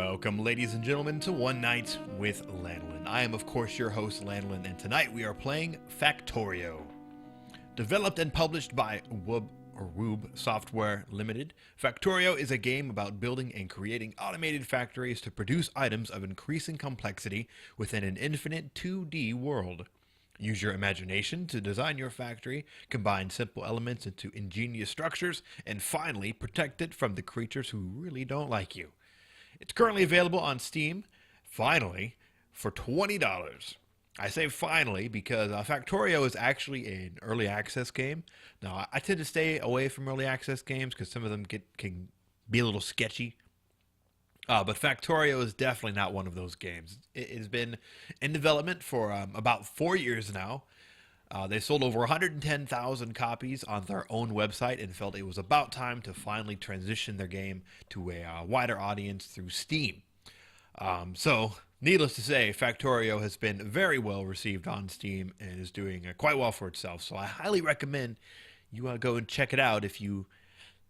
Welcome, ladies and gentlemen, to One Night with Lanolin. I am, of course, your host, Lanolin, and tonight we are playing Factorio. Developed and published by Woob Software Limited, Factorio is a game about building and creating automated factories to produce items of increasing complexity within an infinite 2D world. Use your imagination to design your factory, combine simple elements into ingenious structures, and finally protect it from the creatures who really don't like you. It's currently available on Steam, finally, for $20. I say finally because Factorio is actually an early access game. Now, I tend to stay away from early access games because some of them can be a little sketchy. But Factorio is definitely not one of those games. It has been in development for about 4 years now. They sold over 110,000 copies on their own website and felt it was about time to finally transition their game to a wider audience through Steam. So, needless to say, Factorio has been very well received on Steam and is doing quite well for itself. So I highly recommend you go and check it out if you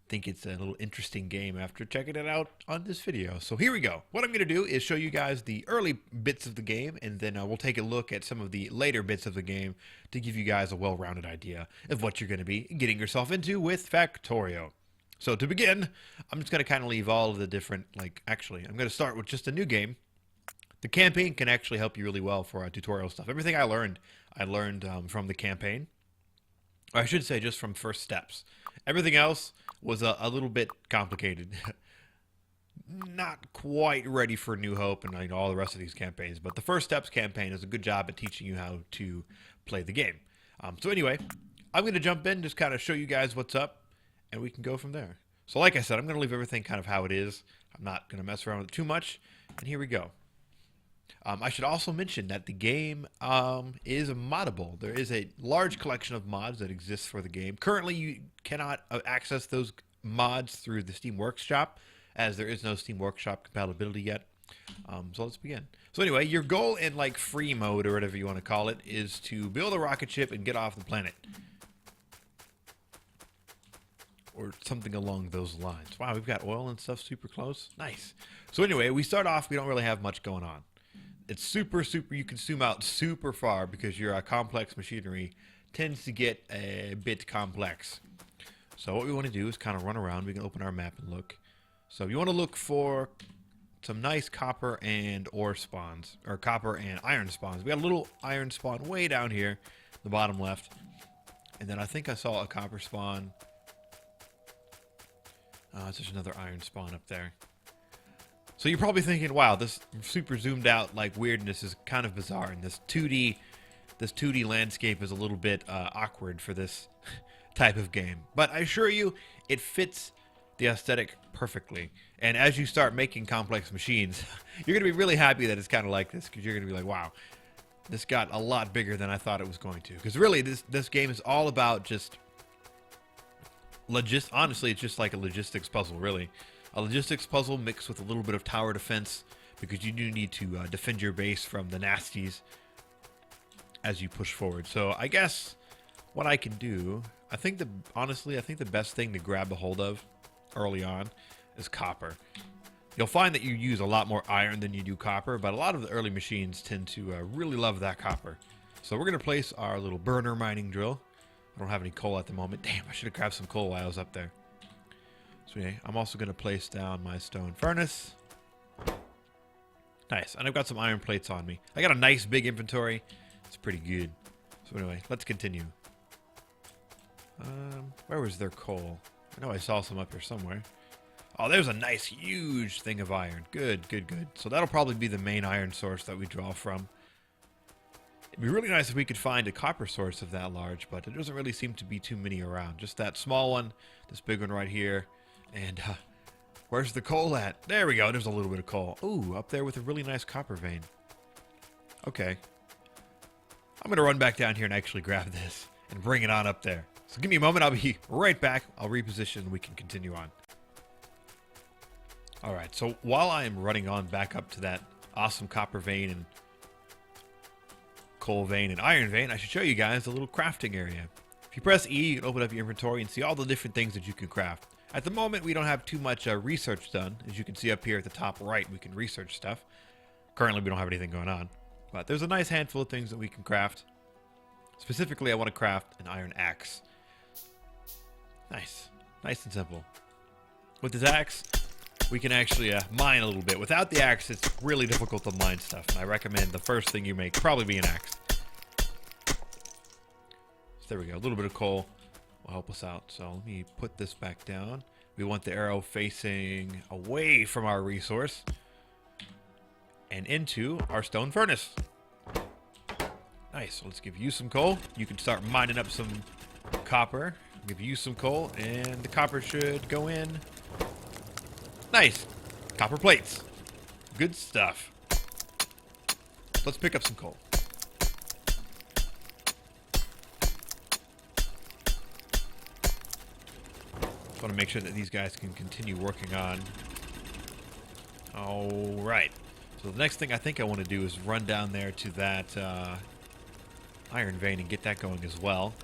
think it's a little interesting game after checking it out on this video. So here we go. What I'm going to do is show you guys the early bits of the game, and then we'll take a look at some of the later bits of the game to give you guys a well-rounded idea of what you're going to be getting yourself into with Factorio. So to begin, I'm just going to kind of leave all of the different, I'm going to start with just a new game. The campaign can actually help you really well for tutorial stuff. Everything I learned from the campaign. Or I should say just from first steps. Everything else was a little bit complicated. Not quite ready for New Hope and all the rest of these campaigns, but the First Steps campaign is a good job at teaching you how to play the game. So anyway, I'm going to jump in, just kind of show you guys what's up, and we can go from there. So like I said, I'm going to leave everything kind of how it is. I'm not going to mess around with it too much, and here we go. I should also mention that the game is moddable. There is a large collection of mods that exists for the game. Currently, you cannot access those mods through the Steam Workshop, as there is no Steam Workshop compatibility yet. So let's begin. So anyway, your goal in free mode, or whatever you want to call it, is to build a rocket ship and get off the planet. Or something along those lines. Wow, we've got oil and stuff super close. Nice. So anyway, we start off, we don't really have much going on. It's super, you can zoom out super far because your complex machinery tends to get a bit complex. So what we want to do is kind of run around. We can open our map and look. So you want to look for some nice copper and ore spawns, or copper and iron spawns. We got a little iron spawn way down here, the bottom left. And then I think I saw a copper spawn. There's another iron spawn up there. So you're probably thinking, wow, this super zoomed out weirdness is kind of bizarre, and this 2D landscape is a little bit awkward for this type of game. But I assure you, it fits the aesthetic perfectly. And as you start making complex machines, you're going to be really happy that it's kind of like this, because you're going to be like, wow, this got a lot bigger than I thought it was going to. Because really, this game is all about just honestly, it's just like a logistics puzzle, really. A logistics puzzle mixed with a little bit of tower defense, because you do need to defend your base from the nasties as you push forward. So I guess what I can do, honestly, I think the best thing to grab a hold of early on is copper. You'll find that you use a lot more iron than you do copper, but a lot of the early machines tend to really love that copper. So we're going to place our little burner mining drill. I don't have any coal at the moment. Damn, I should have grabbed some coal while I was up there. So yeah, I'm also going to place down my stone furnace. Nice. And I've got some iron plates on me. I got a nice big inventory. It's pretty good. So anyway, let's continue. Where was their coal? I know I saw some up here somewhere. Oh, there's a nice huge thing of iron. Good, good, good. So that'll probably be the main iron source that we draw from. It'd be really nice if we could find a copper source of that large, but there doesn't really seem to be too many around. Just that small one, this big one right here. And where's the coal at? There we go. There's a little bit of coal. Ooh, up there with a really nice copper vein. Okay. I'm going to run back down here and actually grab this and bring it on up there. So give me a moment. I'll be right back. I'll reposition and we can continue on. Alright, so while I am running on back up to that awesome copper vein and coal vein and iron vein, I should show you guys a little crafting area. If you press E, you can open up your inventory and see all the different things that you can craft. At the moment, we don't have too much research done. As you can see up here at the top right, we can research stuff. Currently, we don't have anything going on. But there's a nice handful of things that we can craft. Specifically, I want to craft an iron axe. Nice. Nice and simple. With this axe, we can actually mine a little bit. Without the axe, it's really difficult to mine stuff. And I recommend the first thing you make probably be an axe. So there we go. A little bit of coal will help us out. So let me put this back down. We want the arrow facing away from our resource and into our stone furnace. Nice. So let's give you some coal. You can start mining up some copper. Give you some coal, and the copper should go in. Nice. Copper plates. Good stuff. Let's pick up some coal. Just want to make sure that these guys can continue working on. Alright. So the next thing I think I want to do is run down there to that iron vein and get that going as well.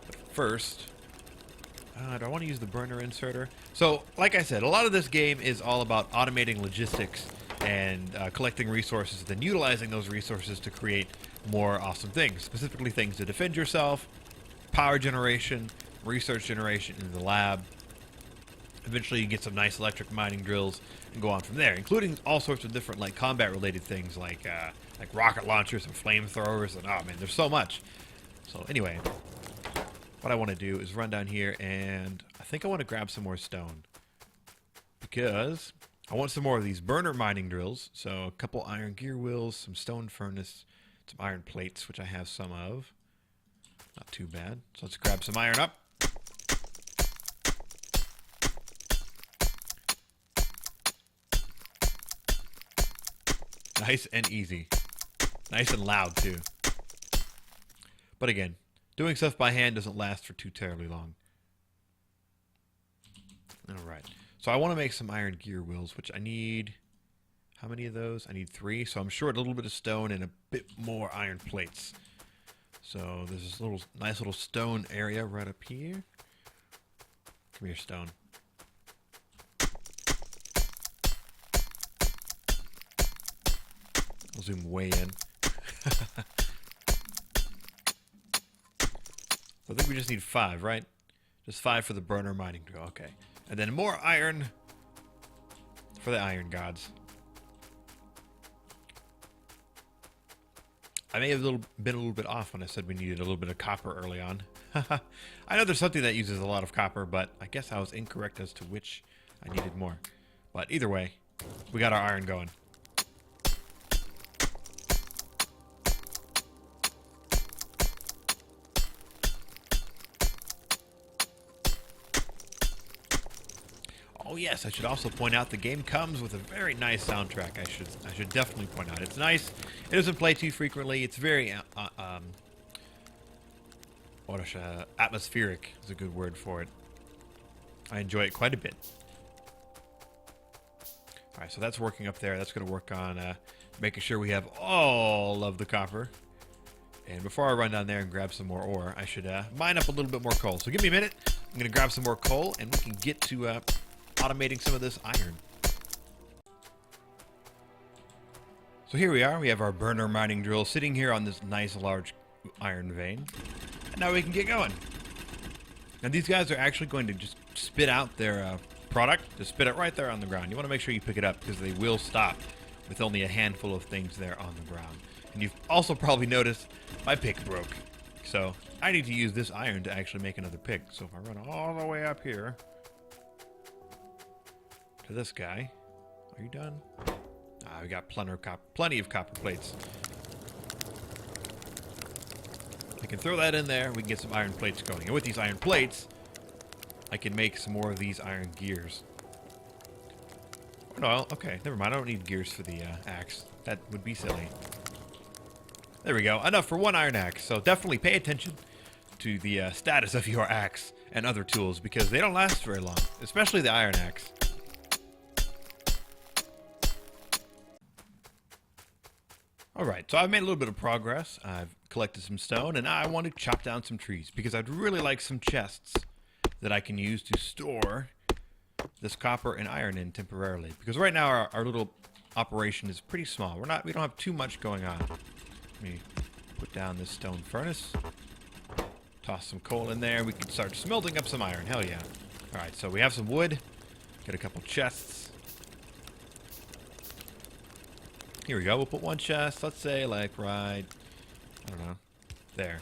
But first, do I want to use the burner inserter? So, like I said, a lot of this game is all about automating logistics and collecting resources, then utilizing those resources to create more awesome things. Specifically things to defend yourself, power generation, research generation in the lab. Eventually you get some nice electric mining drills and go on from there, including all sorts of different like combat-related things like rocket launchers and flamethrowers, and oh man, there's so much. So anyway, what I want to do is run down here, and I think I want to grab some more stone because I want some more of these burner mining drills. So a couple iron gear wheels, some stone furnace, some iron plates, which I have some of. Not too bad. So let's grab some iron up. Nice and easy. Nice and loud too. But again, doing stuff by hand doesn't last for too terribly long. Alright. So I want to make some iron gear wheels, which I need... How many of those? I need 3. So I'm short a little bit of stone and a bit more iron plates. So there's this little nice little stone area right up here. Come here, stone. I'll zoom way in. I think we just need 5, right? Just 5 for the burner mining drill. Okay. And then more iron for the iron gods. I may have been a little bit off when I said we needed a little bit of copper early on. I know there's something that uses a lot of copper, but I guess I was incorrect as to which I needed more. But either way, we got our iron going. Oh yes, I should also point out the game comes with a very nice soundtrack. I should definitely point out it's nice. It doesn't play too frequently. It's very atmospheric is a good word for it. I enjoy it quite a bit. All right, so that's working up there. That's going to work on making sure we have all of the copper. And before I run down there and grab some more ore, I should mine up a little bit more coal. So give me a minute. I'm going to grab some more coal, and we can get to automating some of this iron. So here we are. We have our burner mining drill sitting here on this nice large iron vein. And now we can get going. And these guys are actually going to just spit out their product. Just spit it right there on the ground. You want to make sure you pick it up because they will stop with only a handful of things there on the ground. And you've also probably noticed my pick broke. So I need to use this iron to actually make another pick. So if I run all the way up here to this guy. Are you done? We got plenty of copper plates. I can throw that in there. We can get some iron plates going. And with these iron plates, I can make some more of these iron gears. No, okay, never mind. I don't need gears for the axe. That would be silly. There we go. Enough for one iron axe. So definitely pay attention to the status of your axe and other tools because they don't last very long, especially the iron axe. Alright, so I've made a little bit of progress. I've collected some stone, and now I want to chop down some trees, because I'd really like some chests that I can use to store this copper and iron in temporarily. Because right now our little operation is pretty small. We don't have too much going on. Let me put down this stone furnace. Toss some coal in there. We can start smelting up some iron. Hell yeah. Alright, so we have some wood. Get a couple chests. Here we go. We'll put one chest. Let's say like right, I don't know, there.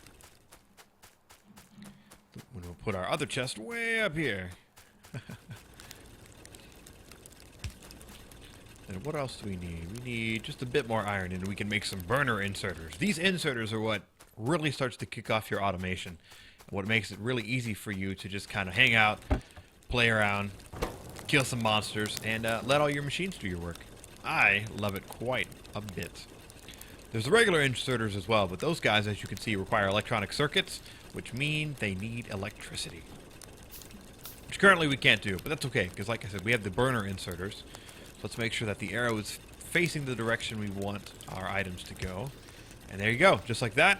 We'll put our other chest way up here. And what else do we need? We need just a bit more iron, and we can make some burner inserters. These inserters are what really starts to kick off your automation. What makes it really easy for you to just kind of hang out, play around, kill some monsters, and let all your machines do your work. I love it quite a bit. There's the regular inserters as well, but those guys, as you can see, require electronic circuits, which mean they need electricity. Which currently we can't do, but that's okay, because like I said, we have the burner inserters. So let's make sure that the arrow is facing the direction we want our items to go. And there you go, just like that.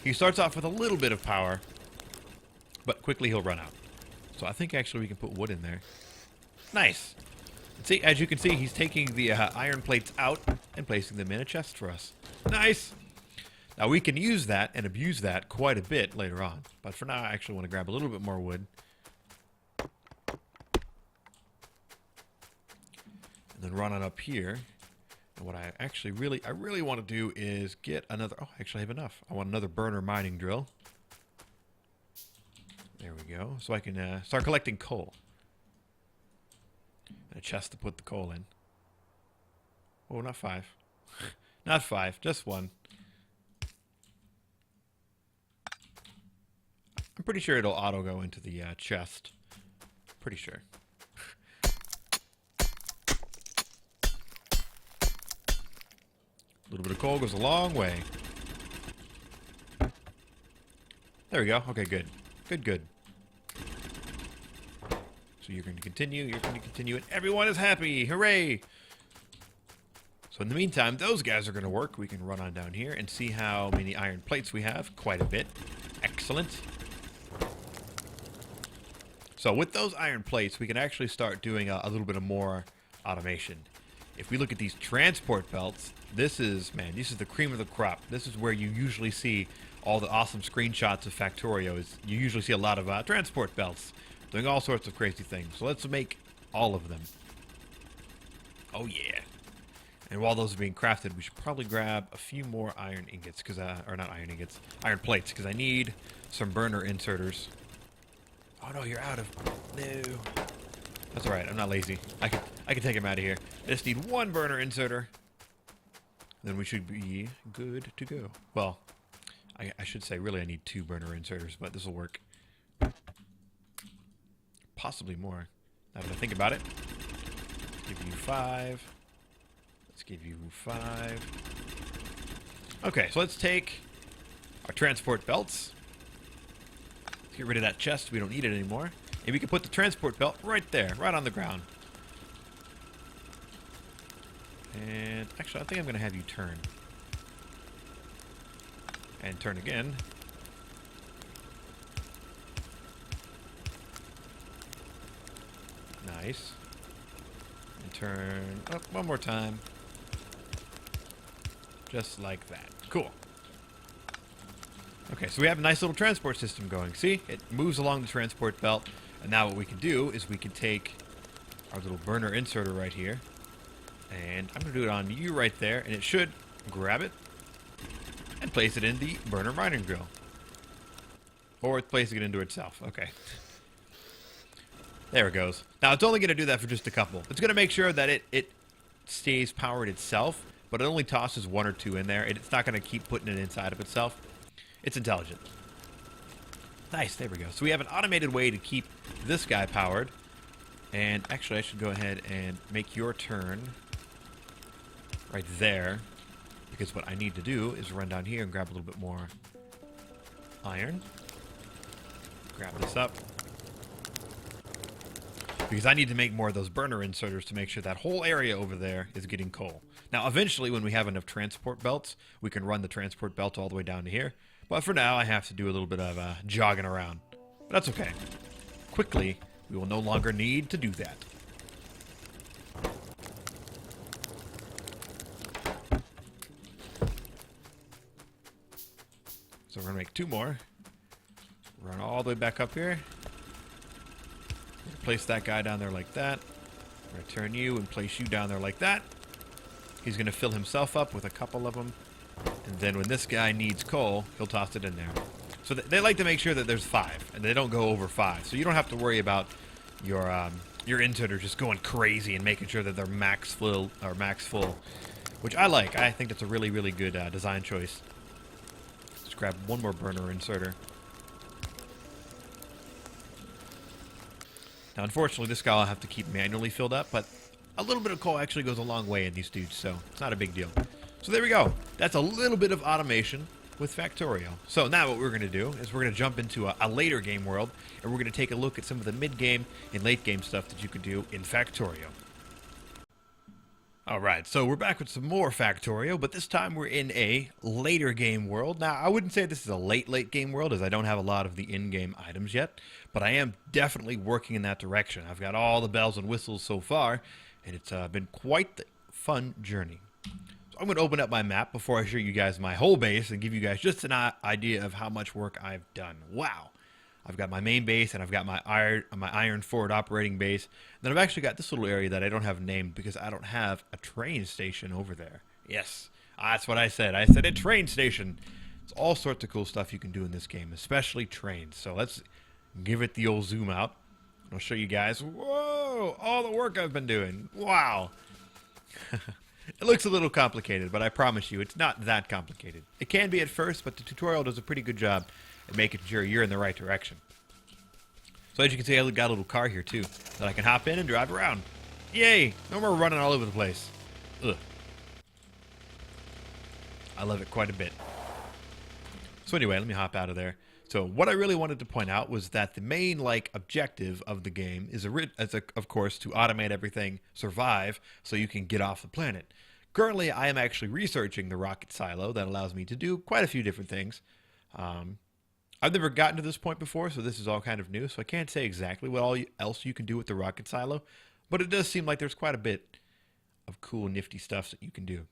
He starts off with a little bit of power, but quickly he'll run out. So I think actually we can put wood in there. Nice! See, as you can see, he's taking the iron plates out and placing them in a chest for us. Nice! Now we can use that and abuse that quite a bit later on. But for now, I actually want to grab a little bit more wood. And then run on up here. And what I actually really want to do is get another... Oh, I actually have enough. I want another burner mining drill. There we go. So I can start collecting coal. And a chest to put the coal in. Oh, not 5. Not 5, just 1. I'm pretty sure it'll auto go into the chest. Pretty sure. A little bit of coal goes a long way. There we go. Okay, good. Good. So you're going to continue, and everyone is happy! Hooray! So in the meantime, those guys are going to work. We can run on down here and see how many iron plates we have. Quite a bit. Excellent. So with those iron plates, we can actually start doing a little bit of more automation. If we look at these transport belts, this is the cream of the crop. This is where you usually see all the awesome screenshots of Factorio. You usually see a lot of transport belts doing all sorts of crazy things. So let's make all of them. Oh yeah. And while those are being crafted, we should probably grab a few more iron ingots, or not iron ingots, iron plates, because I need some burner inserters. Oh no, you're out of... No. That's alright, I'm not lazy. I can take him out of here. I just need one burner inserter. Then we should be good to go. Well, I should say, really, I need 2 burner inserters, but this will work. Possibly more, now that I think about it. Let's give you 5. Let's give you 5. Okay, so let's take our transport belts. Let's get rid of that chest. We don't need it anymore. And we can put the transport belt right there, right on the ground. And actually, I think I'm going to have you turn. And turn again. Nice. And turn up one more time. Just like that. Cool. Okay, so we have a nice little transport system going. See? It moves along the transport belt. And now what we can do is we can take our little burner inserter right here. And I'm going to do it on you right there. And it should grab it and place it in the burner mining drill. Or it's placing it into itself. Okay. There it goes. Now, it's only going to do that for just a couple. It's going to make sure that it stays powered itself, but it only tosses 1 or 2 in there. It's not going to keep putting it inside of itself. It's intelligent. Nice, there we go. So we have an automated way to keep this guy powered. And actually, I should go ahead and make your turn right there. Because what I need to do is run down here and grab a little bit more iron. Grab this up. Because I need to make more of those burner inserters to make sure that whole area over there is getting coal. Now, eventually, when we have enough transport belts, we can run the transport belt all the way down to here. But for now, I have to do a little bit of jogging around. But that's okay. Quickly, we will no longer need to do that. So we're going to make 2 more. Run all the way back up here. Place that guy down there like that. I'm going to turn you and place you down there like that. He's going to fill himself up with a couple of them. And then when this guy needs coal, he'll toss it in there. So they like to make sure that there's 5, and they don't go over 5. So you don't have to worry about your inserter just going crazy and making sure that they're max full, which I like. I think that's a really, really good design choice. Let's grab one more burner inserter. Now, unfortunately, this guy I'll have to keep manually filled up, but a little bit of coal actually goes a long way in these dudes, so it's not a big deal. So there we go. That's a little bit of automation with Factorio. So now what we're going to do is we're going to jump into a later game world, and we're going to take a look at some of the mid-game and late-game stuff that you could do in Factorio. Alright, so we're back with some more Factorio, but this time we're in a later game world. Now, I wouldn't say this is a late game world, as I don't have a lot of the in-game items yet, but I am definitely working in that direction. I've got all the bells and whistles so far, and it's been quite the fun journey. So I'm going to open up my map before I show you guys my whole base and give you guys just an idea of how much work I've done. Wow! I've got my main base, and I've got my iron forward operating base. And then I've actually got this little area that I don't have named because I don't have a train station over there. Yes, that's what I said. I said a train station. It's all sorts of cool stuff you can do in this game, especially trains. So let's give it the old zoom out. I'll show you guys. Whoa! All the work I've been doing. Wow! It looks a little complicated, but I promise you, it's not that complicated. It can be at first, but the tutorial does a pretty good job at making sure you're in the right direction. So as you can see, I got a little car here too that I can hop in and drive around. Yay! No more running all over the place. Ugh. I love it quite a bit. So anyway, let me hop out of there. So what I really wanted to point out was that the main objective of the game is of course to automate everything, survive, so you can get off the planet. Currently, I am actually researching the rocket silo that allows me to do quite a few different things. I've never gotten to this point before, so this is all kind of new, so I can't say exactly what else you can do with the rocket silo, but it does seem like there's quite a bit of cool, nifty stuff that you can do.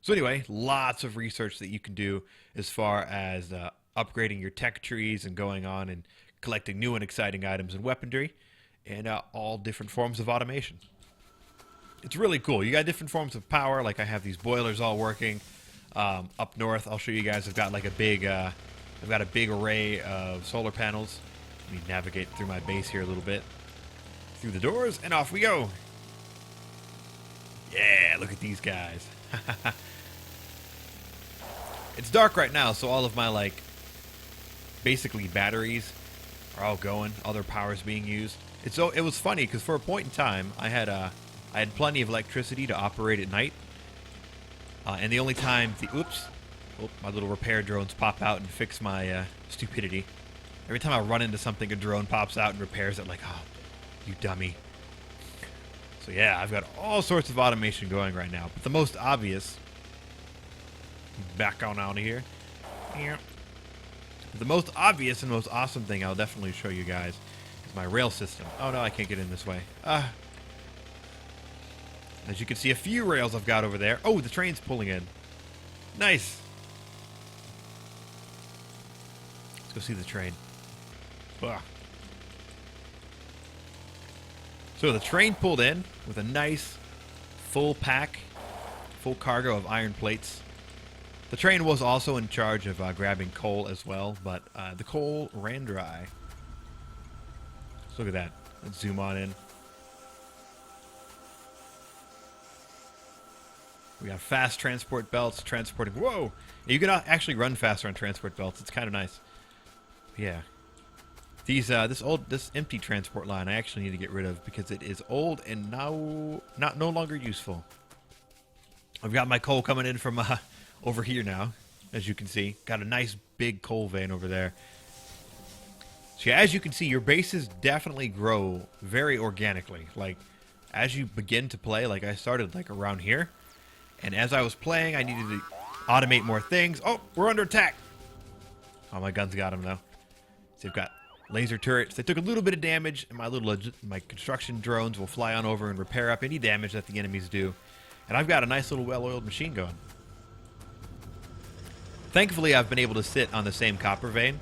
So anyway, lots of research that you can do as far as upgrading your tech trees and going on and collecting new and exciting items and weaponry, and all different forms of automation. It's really cool. You got different forms of power, like I have these boilers all working. Up north, I'll show you guys, I've got a big array of solar panels. Let me navigate through my base here a little bit. Through the doors, and off we go. Yeah, look at these guys. It's dark right now, so all of my, basically batteries are all going. All their power is being used. It was funny, because for a point in time, I had plenty of electricity to operate at night. And the only time my little repair drones pop out and fix my stupidity. Every time I run into something, a drone pops out and repairs it like, oh, you dummy. So yeah, I've got all sorts of automation going right now. But the most obvious, back on out of here. The most obvious and most awesome thing I'll definitely show you guys is my rail system. Oh no, I can't get in this way. As you can see, a few rails I've got over there. Oh, the train's pulling in. Nice. Let's go see the train. Ugh. So the train pulled in with a nice full cargo of iron plates. The train was also in charge of grabbing coal as well, but the coal ran dry. So look at that. Let's zoom on in. We got fast transport belts transporting. Whoa! You can actually run faster on transport belts. It's kind of nice. Yeah. This empty transport line I actually need to get rid of because it is old and now no longer useful. I've got my coal coming in from over here now, as you can see. Got a nice big coal vein over there. So yeah, as you can see, your bases definitely grow very organically. As you begin to play, I started around here. And as I was playing, I needed to automate more things. Oh, we're under attack. Oh, my gun's got him, though. So laser turrets. They took a little bit of damage, and my construction drones will fly on over and repair up any damage that the enemies do. And I've got a nice little well-oiled machine going. Thankfully, I've been able to sit on the same copper vein.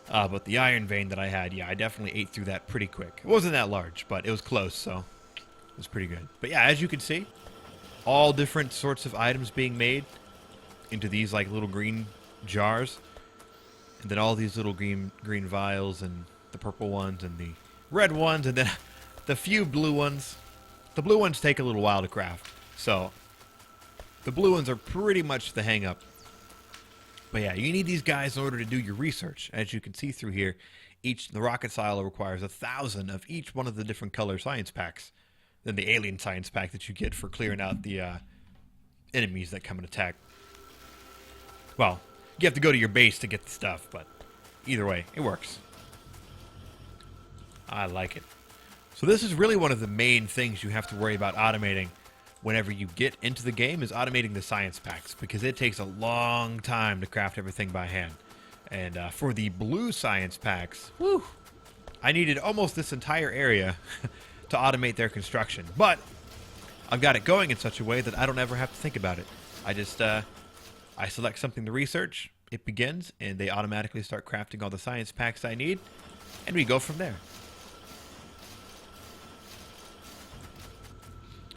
But the iron vein that I had, yeah, I definitely ate through that pretty quick. It wasn't that large, but it was close, so it was pretty good. But yeah, as you can see, all different sorts of items being made into these like little green jars. And then all these little green vials, and the purple ones, and the red ones, and then the few blue ones. The blue ones take a little while to craft, so the blue ones are pretty much the hang-up. But yeah, you need these guys in order to do your research. As you can see through here, the rocket silo requires 1,000 of each one of the different color science packs. Then the alien science pack that you get for clearing out the enemies that come and attack. Well, you have to go to your base to get the stuff, but either way, it works. I like it. So this is really one of the main things you have to worry about automating whenever you get into the game, is automating the science packs, because it takes a long time to craft everything by hand. And for the blue science packs, whew, I needed almost this entire area to automate their construction. But I've got it going in such a way that I don't ever have to think about it. I just I select something to research, it begins, and they automatically start crafting all the science packs I need, and we go from there.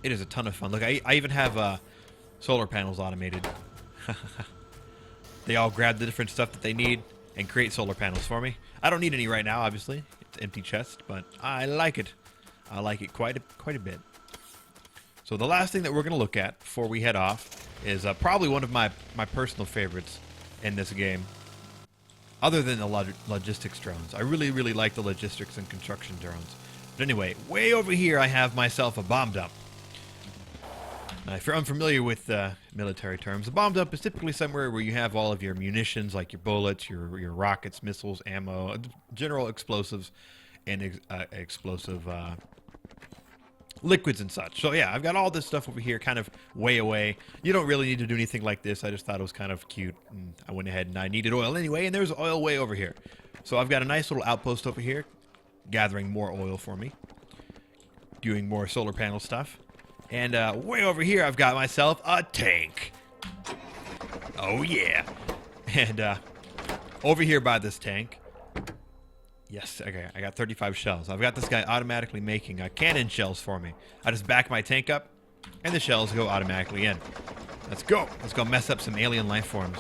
It is a ton of fun. Look, I even have solar panels automated. They all grab the different stuff that they need and create solar panels for me. I don't need any right now, obviously. It's an empty chest, but I like it. I like it quite a bit. So the last thing that we're going to look at before we head off is probably one of my personal favorites in this game, other than the logistics drones. I really, really like the logistics and construction drones. But anyway, way over here I have myself a bomb dump. Now, if you're unfamiliar with military terms, a bomb dump is typically somewhere where you have all of your munitions, like your bullets, your rockets, missiles, ammo, general explosives, and explosive liquids and such. So yeah, I've got all this stuff over here kind of way away. You don't really need to do anything like this. I just thought it was kind of cute, and I went ahead and I needed oil anyway, and there's oil way over here. So I've got a nice little outpost over here, gathering more oil for me, doing more solar panel stuff. And way over here I've got myself a tank. Oh yeah. And over here by this tank, yes, okay, I got 35 shells. I've got this guy automatically making cannon shells for me. I just back my tank up, and the shells go automatically in. Let's go. Let's go mess up some alien life forms.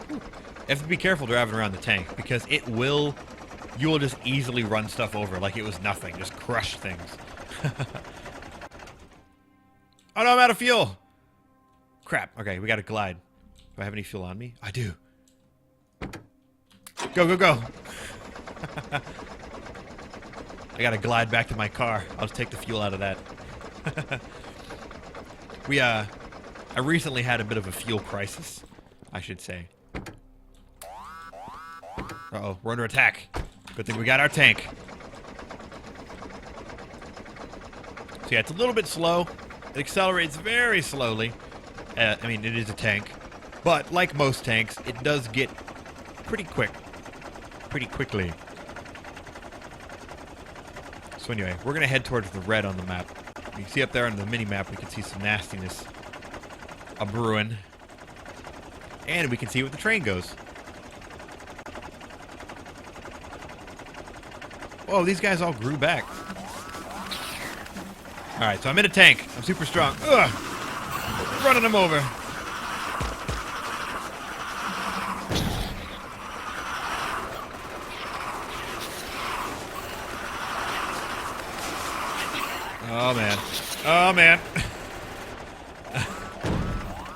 You have to be careful driving around the tank, because you will just easily run stuff over like it was nothing. Just crush things. Oh no, I'm out of fuel! Crap. Okay, we gotta glide. Do I have any fuel on me? I do. Go, go, go! I gotta glide back to my car. I'll just take the fuel out of that. I recently had a bit of a fuel crisis, I should say. Uh-oh, we're under attack. Good thing we got our tank. So yeah, it's a little bit slow. It accelerates very slowly. I mean, it is a tank. But like most tanks, it does get pretty quickly. So anyway, we're going to head towards the red on the map. You can see up there on the mini-map, we can see some nastiness a-brewing. And we can see where the train goes. Whoa, these guys all grew back. Alright, so I'm in a tank. I'm super strong. Ugh! Running them over. Oh, man. Oh, man.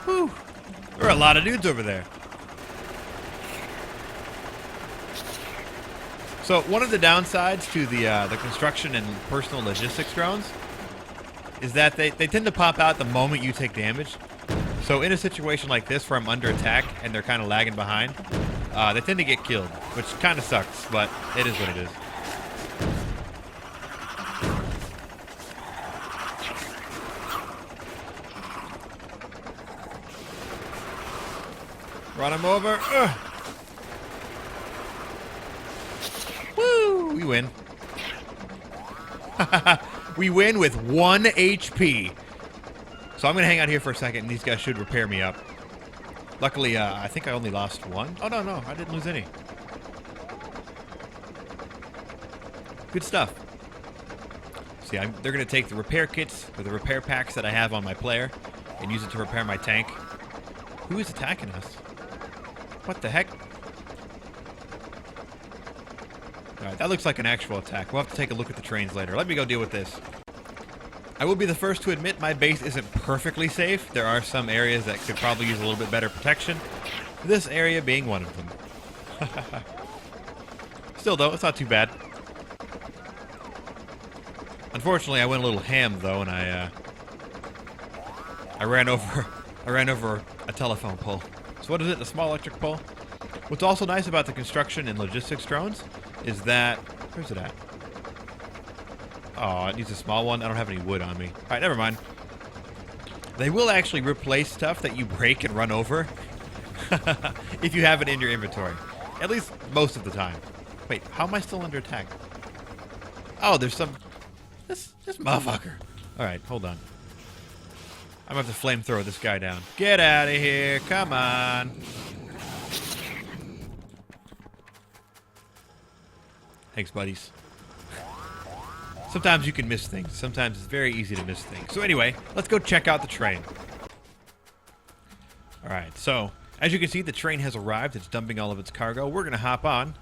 Whew. There are a lot of dudes over there. So one of the downsides to the construction and personal logistics drones is that they tend to pop out the moment you take damage. So in a situation like this where I'm under attack and they're kind of lagging behind, they tend to get killed, which kind of sucks, but it is what it is. Run him over. Ugh. Woo! We win. We win with 1 HP. So I'm going to hang out here for a second, and these guys should repair me up. Luckily, I think I only lost 1. Oh, no, I didn't lose any. Good stuff. See, they're going to take the repair kits, or the repair packs that I have on my player, and use it to repair my tank. Who is attacking us? What the heck? Alright, that looks like an actual attack. We'll have to take a look at the trains later. Let me go deal with this. I will be the first to admit my base isn't perfectly safe. There are some areas that could probably use a little bit better protection. This area being one of them. Still, though, it's not too bad. Unfortunately, I went a little ham, though, and I ran over a telephone pole. So what is it? A small electric pole? What's also nice about the construction and logistics drones is that... Where's it at? Oh, it needs a small one. I don't have any wood on me. Alright, never mind. They will actually replace stuff that you break and run over if you have it in your inventory. At least most of the time. Wait, how am I still under attack? Oh, there's some... This motherfucker. Alright, hold on. I'm gonna have to flamethrower this guy down. Get out of here. Come on. Thanks, buddies. Sometimes you can miss things. Sometimes it's very easy to miss things. So anyway, let's go check out the train. Alright, so as you can see, the train has arrived. It's dumping all of its cargo. We're gonna hop on.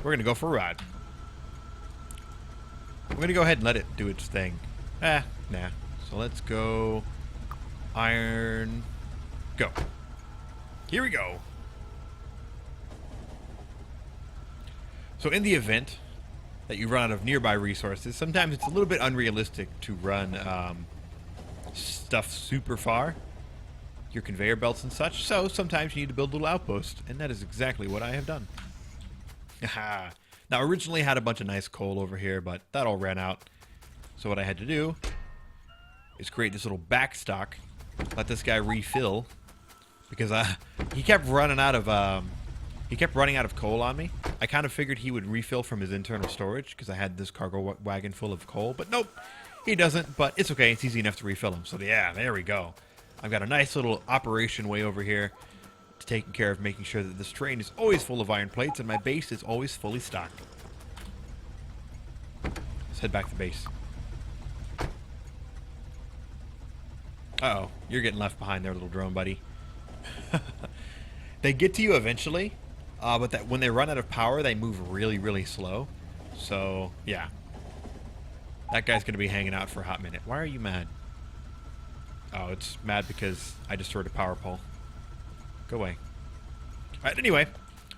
We're gonna go for a ride. We're gonna go ahead and let it do its thing. Nah. So let's go. Iron. Go. Here we go. So in the event that you run out of nearby resources, sometimes it's a little bit unrealistic to run stuff super far, your conveyor belts and such, so sometimes you need to build a little outpost, and that is exactly what I have done. Now, originally I had a bunch of nice coal over here, but that all ran out, so what I had to do is create this little backstock, let this guy refill, because he kept running out of coal on me. I kind of figured he would refill from his internal storage because I had this cargo wagon full of coal. But nope, he doesn't. But it's okay. It's easy enough to refill him. So yeah, there we go. I've got a nice little operation way over here to taking care of making sure that this train is always full of iron plates and my base is always fully stocked. Let's head back to base. Uh-oh, you're getting left behind there, little drone buddy. They get to you eventually. But that when they run out of power, they move really, really slow. So, yeah. That guy's going to be hanging out for a hot minute. Why are you mad? Oh, it's mad because I destroyed a power pole. Go away. Alright, anyway.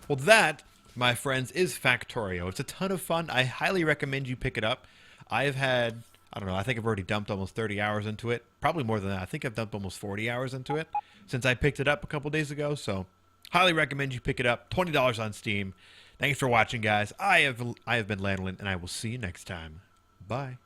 Well, that, my friends, is Factorio. It's a ton of fun. I highly recommend you pick it up. I've had, I don't know, I think I've already dumped almost 30 hours into it. Probably more than that. I think I've dumped almost 40 hours into it since I picked it up a couple days ago, so... Highly recommend you pick it up. $20 on Steam. Thanks for watching, guys. I have been Lanolin, and I will see you next time. Bye.